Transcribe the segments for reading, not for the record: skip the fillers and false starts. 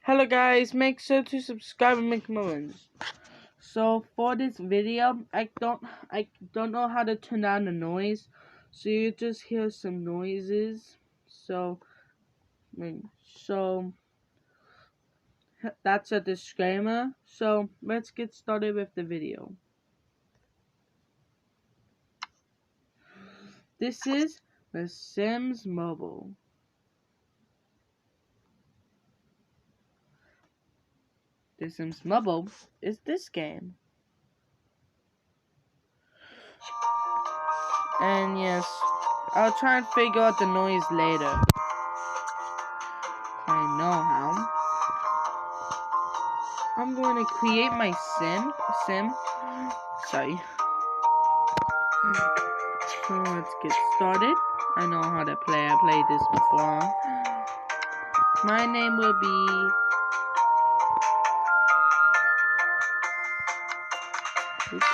Hello guys, make sure to subscribe and make moments. So for this video, I don't know how to turn down the noise, so you just hear some noises. So that's a disclaimer. So let's get started with the video. This is The Sims Mobile. The Sims Mobile is this game. And yes, I'll try and figure out the noise later. I know how. I'm going to create my sim. Sorry. So let's get started. I know how to play. I played this before. My name will be... Oops.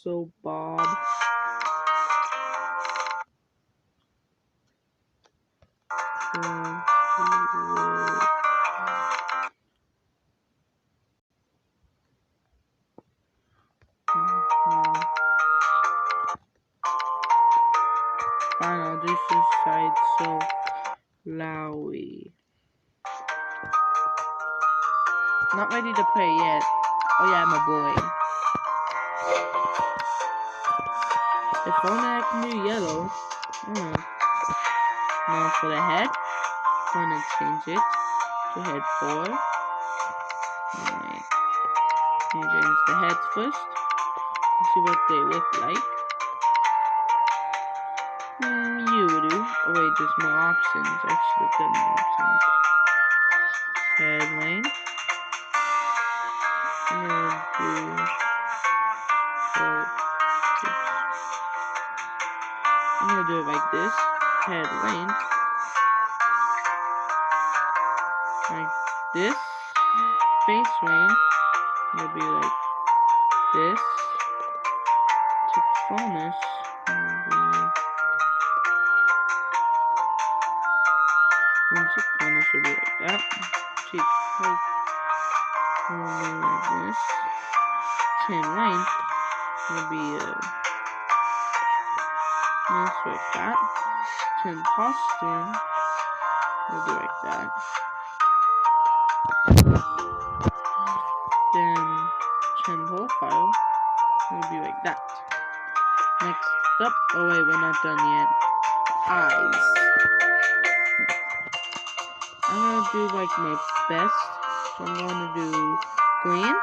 So Bob. Fine, I'll do so Lowy. Not ready to play yet. Oh yeah, I'm a boy. If only I can do yellow. Now for the head, I'm gonna change it to head 4. Alright. Change the heads first. Let's see what they look like. You do. Oh wait, there's more options. I should have done more options. Head lane. I'm gonna do it like this. Head lane. Like this. Face range. It'll be like this. Textfulness. Textfulness will be like that. Cheek height will be like this. Chin length will be this like that. Chin posture will be like that. Then chin profile will be like that. Next up, oh wait, we're not done yet. Eyes. I'm gonna do like my best. So I'm gonna do green.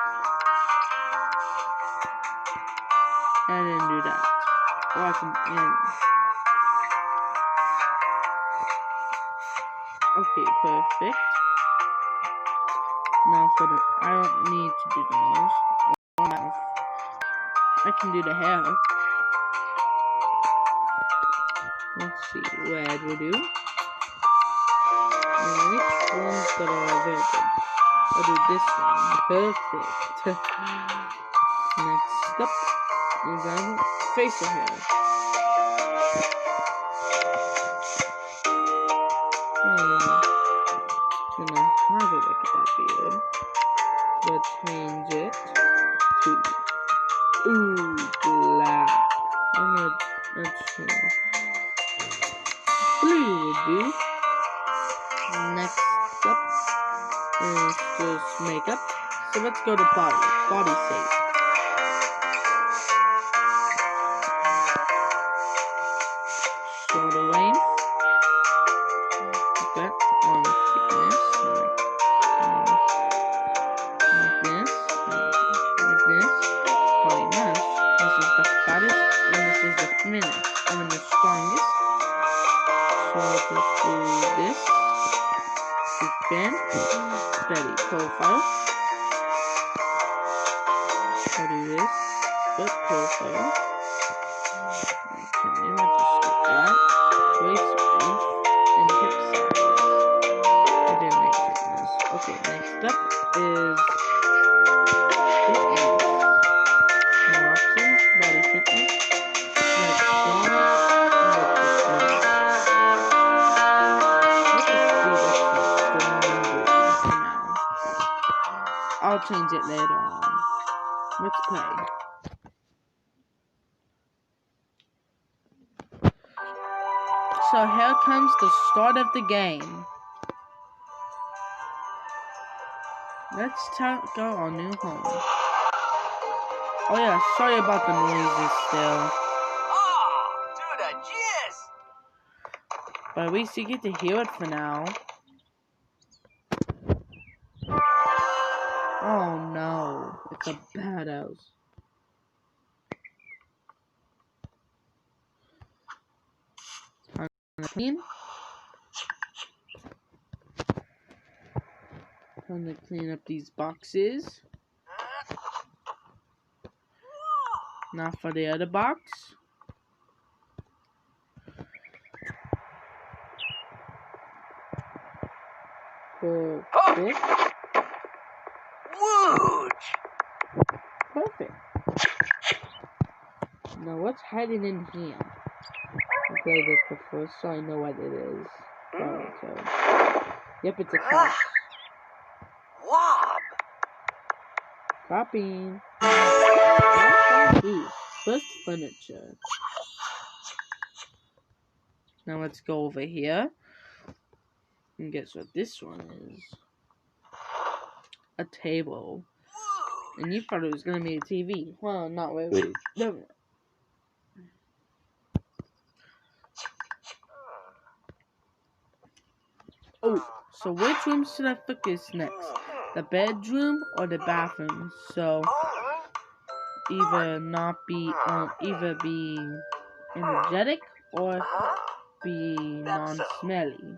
And then do that. Or I can okay, perfect. Now for the I don't need to do the nose or mouth. I can do the hair. Let's see, red will do. And which one's that are very good? I'll do this one. Perfect. Next up is our facial hair. Gonna have it like that beard, but change it to black. Let's change. Blue will do. Next up is just makeup. So let's go to body shape. Shoulder length. Put that on thickness. Like this. Body mass. This is the fattest, and this is the thinnest, and then the strongest. So just do this. Bend, steady profile. So do this, good profile. Okay, let's just get that. Waist length and hip size. And then make thickness. Okay, next up is fitness. More options, body fitness. Like strong, and change it later on. Let's play. So here comes the start of the game. Let's go our new home. Oh yeah, sorry about the noises still. But at least you get to hear it for now. Oh no, it's a bad house. Time to clean. Time to clean up these boxes. Now for the other box. For book. Perfect. Now what's hiding in here? I played this before, so I know what it is. So. Yep, it's a couch. Wob. Copying. First furniture. Now let's go over here. And guess what this one is? A table. And you thought it was gonna be a TV. Well, not really. No. Oh, so which room should I focus next? The bedroom or the bathroom? So either be energetic or be non-smelly.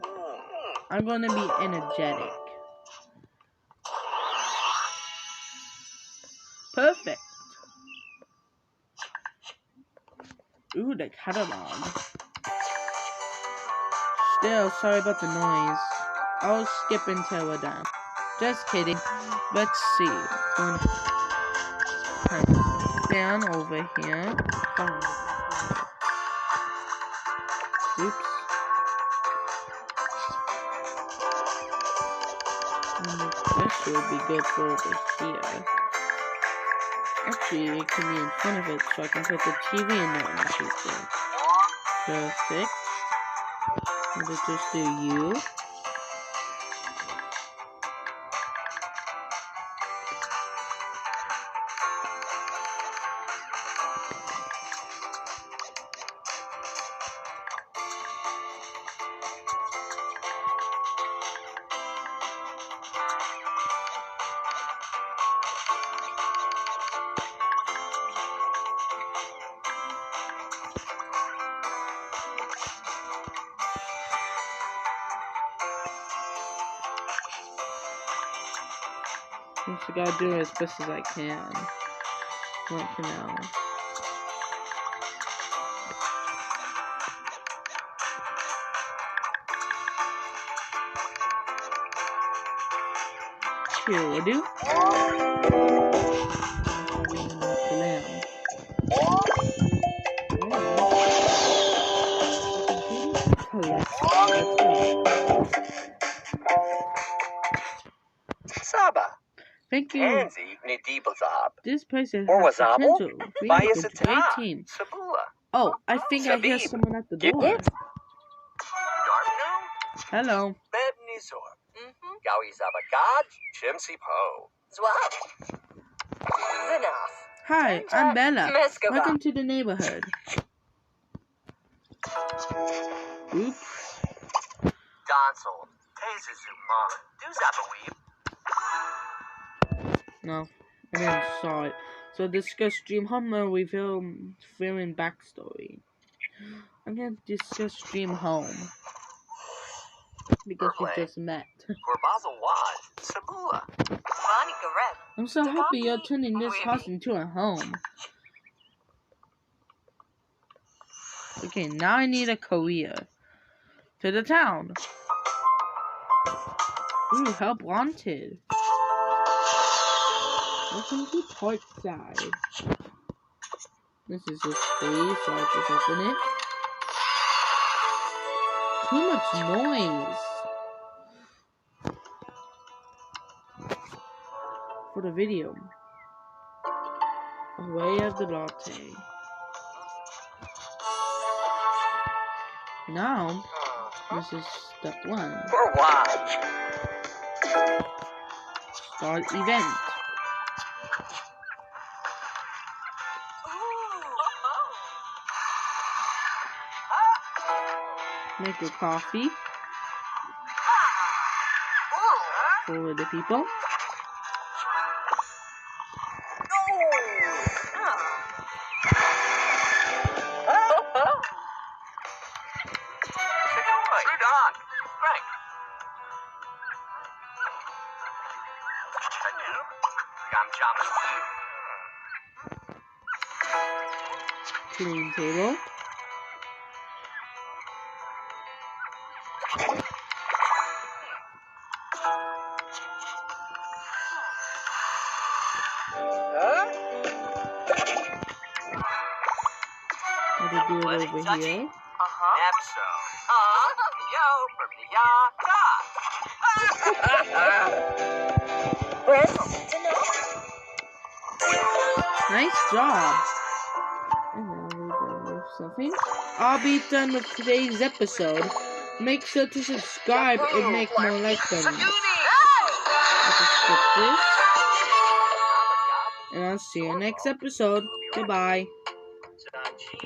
I'm gonna be energetic. Perfect. Ooh, the catalog. Still, sorry about the noise. I'll skip until we're done. Just kidding. Let's see. Down over here. Oops. This should be good for over here. Actually, it can be in front of it so I can put the TV in there in the future. Perfect. Let's just do you. I gotta do it as best as I can. Right for now. Here we do. Saba. Thank you. Tansy Nidibazab. This place has Or potential. We have a great Bayasata. team. Sabula. Oh, I think I hear Sabib. someone at the door. Darkno. Hello. Bednizor. Gawi Zabagad. Chimsy Po. Zwab. Zinaf. Hi, I'm Bella. Meskova. Welcome to the neighborhood. Oops. Donsel. Tezuzuma. Duzabawib. No, I didn't saw it. So discuss Dream Home or reveal filming backstory. I'm gonna discuss Dream Home because we just met. Gorbazel Wad. Sabula. I'm so happy you're turning this house into a home. Okay, now I need a career. To the town. Ooh, help wanted. Welcome to Parkside. This is just free, so I'll just open it. Too much noise. for the video. Way of the latte. Now, this is step 1. For watch. Start event. Make your coffee for the people. Clean table. Gotta do it over here. Nice job. And now we're done with something. I'll be done with today's episode. Make sure to subscribe and make more like buttons. I'll just skip this. And I'll see you next episode. Goodbye.